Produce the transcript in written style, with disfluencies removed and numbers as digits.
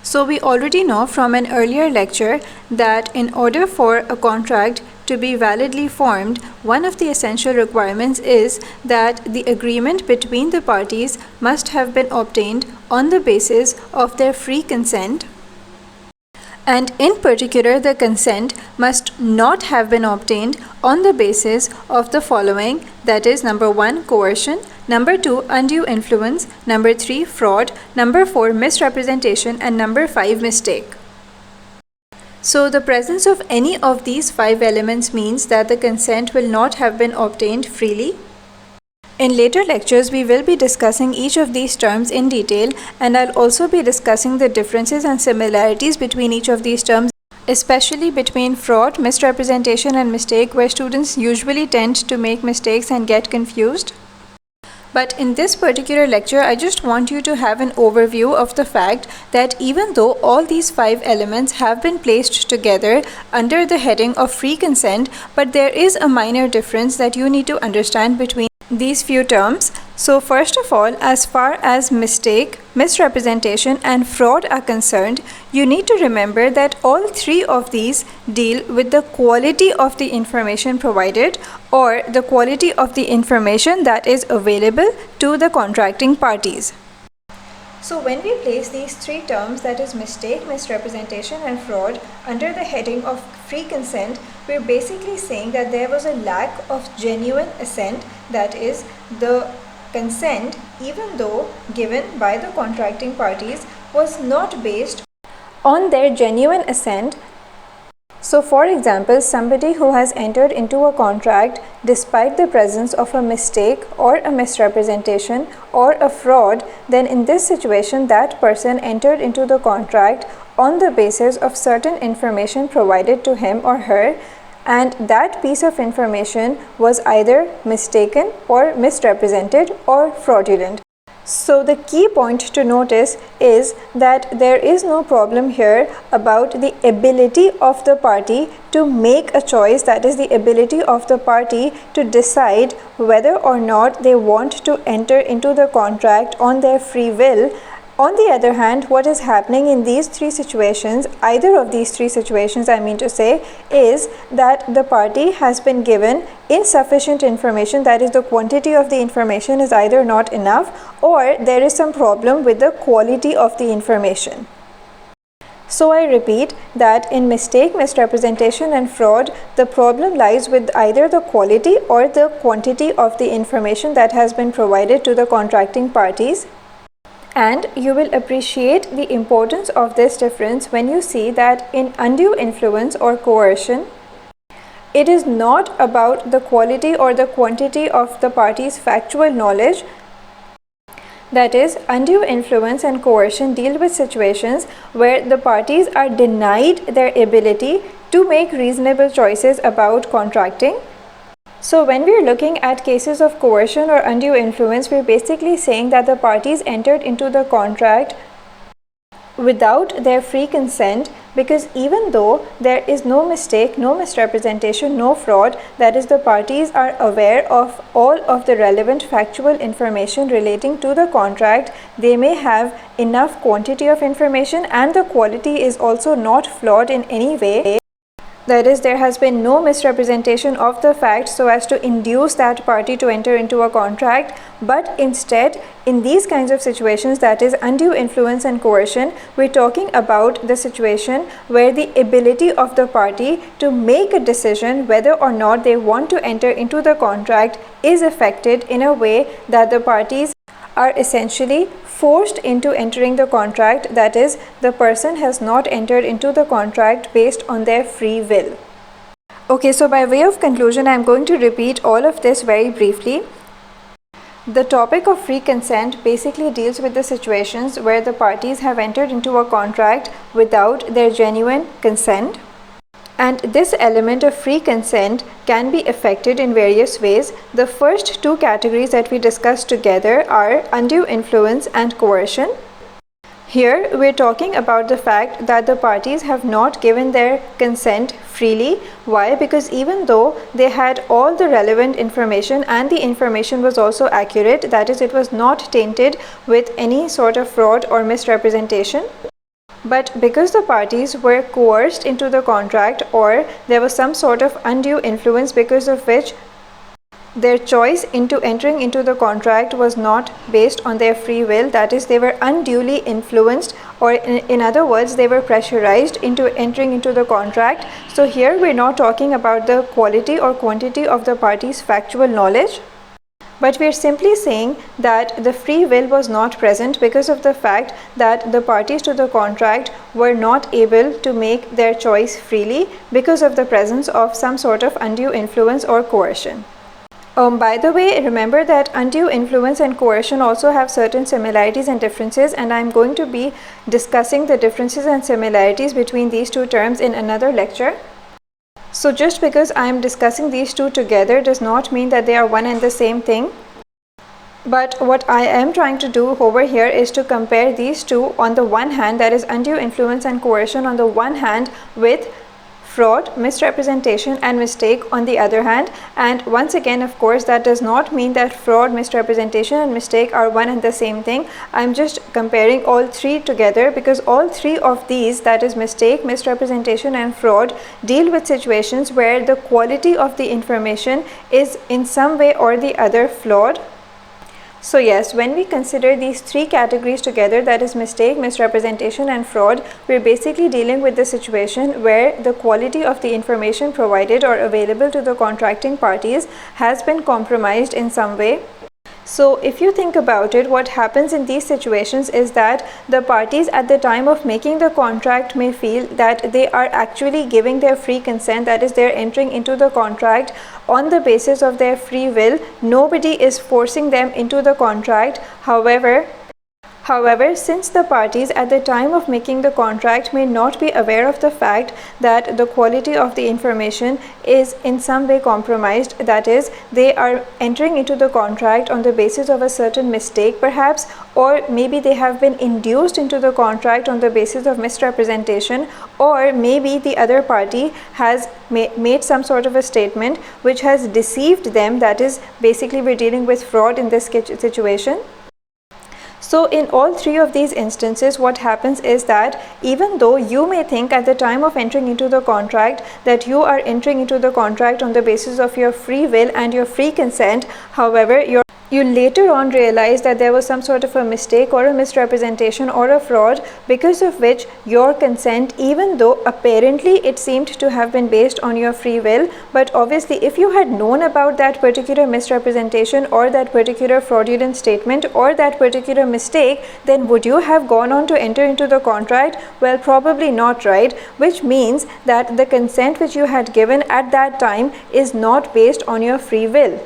So we already know from an earlier lecture that in order for a contract to be validly formed, one of the essential requirements is that the agreement between the parties must have been obtained on the basis of their free consent. And in particular, the consent must not have been obtained on the basis of the following, that is, number 1, coercion, number 2, undue influence, number 3, fraud, number 4, misrepresentation, and number 5, mistake. So the presence of any of these 5 elements means that the consent will not have been obtained freely. In later lectures, we will be discussing each of these terms in detail, and I'll also be discussing the differences and similarities between each of these terms, especially between fraud, misrepresentation, and mistake, where students usually tend to make mistakes and get confused. But in this particular lecture, I just want you to have an overview of the fact that even though all these 5 elements have been placed together under the heading of free consent, but there is a minor difference that you need to understand between these few terms. So first of all, as far as mistake, misrepresentation, and fraud are concerned, you need to remember that all 3 of these deal with the quality of the information provided or the quality of the information that is available to the contracting parties. So when we place these 3 terms, that is mistake, misrepresentation, and fraud, under the heading of free consent, we're basically saying that there was a lack of genuine assent, that is, the consent, even though given by the contracting parties, was not based on their genuine assent. So for example, somebody who has entered into a contract despite the presence of a mistake or a misrepresentation or a fraud, then in this situation that person entered into the contract on the basis of certain information provided to him or her, and that piece of information was either mistaken or misrepresented or fraudulent. So the key point to notice is that there is no problem here about the ability of the party to make a choice, that is, the ability of the party to decide whether or not they want to enter into the contract on their free will. On the other hand, what is happening in these 3 situations, either of these 3 situations I mean to say, is that the party has been given insufficient information, that is, the quantity of the information is either not enough or there is some problem with the quality of the information. So I repeat that in mistake, misrepresentation, and fraud, the problem lies with either the quality or the quantity of the information that has been provided to the contracting parties. And you will appreciate the importance of this difference when you see that in undue influence or coercion, it is not about the quality or the quantity of the party's factual knowledge. That is, undue influence and coercion deal with situations where the parties are denied their ability to make reasonable choices about contracting. So when we are looking at cases of coercion or undue influence, we are basically saying that the parties entered into the contract without their free consent, because even though there is no mistake, no misrepresentation, no fraud, that is, the parties are aware of all of the relevant factual information relating to the contract, they may have enough quantity of information and the quality is also not flawed in any way. That is, there has been no misrepresentation of the facts so as to induce that party to enter into a contract, but instead, in these kinds of situations, that is undue influence and coercion, we're talking about the situation where the ability of the party to make a decision whether or not they want to enter into the contract is affected in a way that the parties are essentially forced into entering the contract, that is, the person has not entered into the contract based on their free will. Okay, so by way of conclusion, I am going to repeat all of this very briefly. The topic of free consent basically deals with the situations where the parties have entered into a contract without their genuine consent. And this element of free consent can be affected in various ways. The first 2 categories that we discussed together are undue influence and coercion. Here we're talking about the fact that the parties have not given their consent freely. Why? Because even though they had all the relevant information and the information was also accurate, that is, it was not tainted with any sort of fraud or misrepresentation, But because the parties were coerced into the contract, or there was some sort of undue influence because of which their choice into entering into the contract was not based on their free will, that is, they were unduly influenced, or in other words, they were pressurized into entering into the contract. So here we're not talking about the quality or quantity of the parties' factual knowledge, but we are simply saying that the free will was not present because of the fact that the parties to the contract were not able to make their choice freely because of the presence of some sort of undue influence or coercion. By the way, remember that undue influence and coercion also have certain similarities and differences, and I'm going to be discussing the differences and similarities between these two terms in another lecture. So just because I am discussing these two together does not mean that they are one and the same thing. But what I am trying to do over here is to compare these two on the one hand, that is undue influence and coercion on the one hand, with fraud, misrepresentation and mistake on the other hand. And once again, of course, that does not mean that fraud, misrepresentation and mistake are one and the same thing. I'm just comparing all three together because all three of these, that is mistake, misrepresentation and fraud, deal with situations where the quality of the information is in some way or the other flawed. So yes, when we consider these three categories together, that is mistake, misrepresentation and fraud, we're basically dealing with the situation where the quality of the information provided or available to the contracting parties has been compromised in some way. So if you think about it, what happens in these situations is that the parties at the time of making the contract may feel that they are actually giving their free consent, that is, they're entering into the contract on the basis of their free will. Nobody is forcing them into the contract. However, since the parties at the time of making the contract may not be aware of the fact that the quality of the information is in some way compromised, that is, they are entering into the contract on the basis of a certain mistake perhaps, or maybe they have been induced into the contract on the basis of misrepresentation, or maybe the other party has made some sort of a statement which has deceived them, that is, basically we're dealing with fraud in this situation. So in all three of these instances, what happens is that even though you may think at the time of entering into the contract that you are entering into the contract on the basis of your free will and your free consent, however, you later on realize that there was some sort of a mistake or a misrepresentation or a fraud, because of which your consent, even though apparently it seemed to have been based on your free will, but obviously if you had known about that particular misrepresentation or that particular fraudulent statement or that particular mistake, then would you have gone on to enter into the contract? Well, probably not, right? Which means that the consent which you had given at that time is not based on your free will.